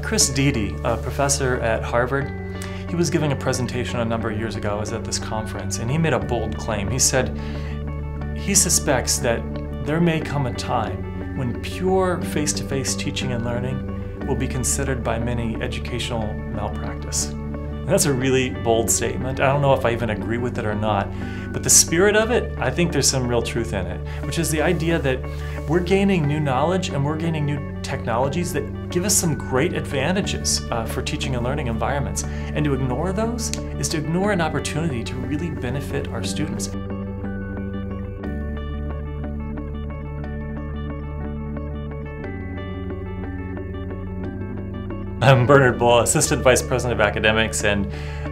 Chris Deedy, a professor at Harvard, he was giving a presentation a number of years ago. I was at this conference, and he made a bold claim. He said he suspects that there may come a time when pure face-to-face teaching and learning will be considered by many educational malpractice. And that's a really bold statement. I don't know if I even agree with it or not, but the spirit of it, I think there's some real truth in it, which is the idea that we're gaining new knowledge and we're gaining new technologies that give us some great advantages for teaching and learning environments. And to ignore those is to ignore an opportunity to really benefit our students. I'm Bernard Bull, Assistant Vice President of Academics and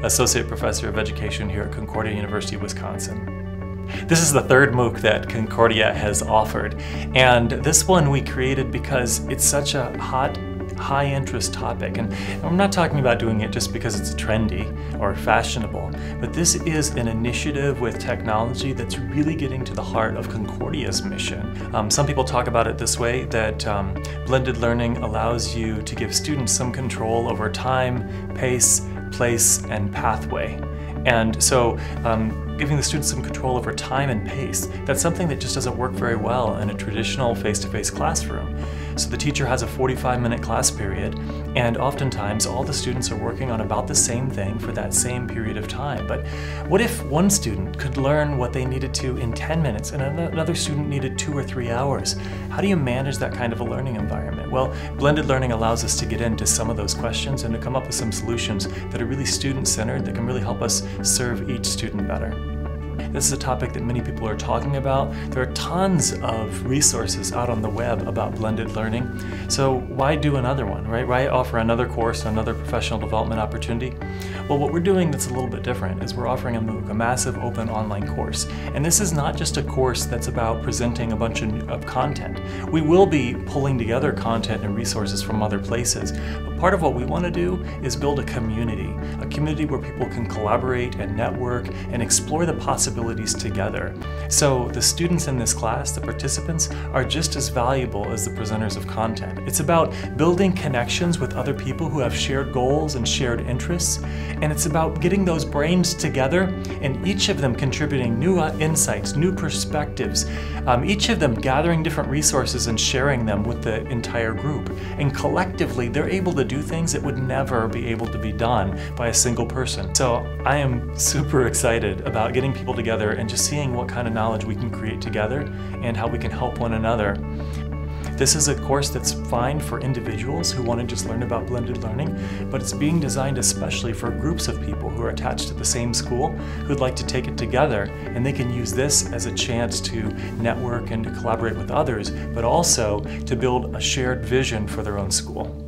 Associate Professor of Education here at Concordia University, Wisconsin. This is the third MOOC that Concordia has offered, and this one we created because it's such a hot, high-interest topic. And I'm not talking about doing it just because it's trendy or fashionable, but this is an initiative with technology that's really getting to the heart of Concordia's mission. Some people talk about it this way, that blended learning allows you to give students some control over time, pace, place, and pathway. And so giving the students some control over time and pace, that's something that just doesn't work very well in a traditional face-to-face classroom. So the teacher has a 45-minute class period, and oftentimes all the students are working on about the same thing for that same period of time. But what if one student could learn what they needed to in 10 minutes and another student needed 2 or 3 hours? How do you manage that kind of a learning environment? Well, blended learning allows us to get into some of those questions and to come up with some solutions that are really student-centered, that can really help us serve each student better. This is a topic that many people are talking about. There are tons of resources out on the web about blended learning. So why do another one, right? Why offer another course, another professional development opportunity? Well, what we're doing that's a little bit different is we're offering a MOOC, a massive open online course. And this is not just a course that's about presenting a bunch of content. We will be pulling together content and resources from other places. But part of what we want to do is build a community where people can collaborate and network and explore the possibilities together. So the students in this class, the participants, are just as valuable as the presenters of content. It's about building connections with other people who have shared goals and shared interests, and it's about getting those brains together and each of them contributing new insights, new perspectives, each of them gathering different resources and sharing them with the entire group. And collectively, they're able to do things that would never be able to be done by a single person. So I am super excited about getting people together and just seeing what kind of knowledge we can create together and how we can help one another. This is a course that's fine for individuals who want to just learn about blended learning, but it's being designed especially for groups of people who are attached to the same school who'd like to take it together, and they can use this as a chance to network and to collaborate with others, but also to build a shared vision for their own school.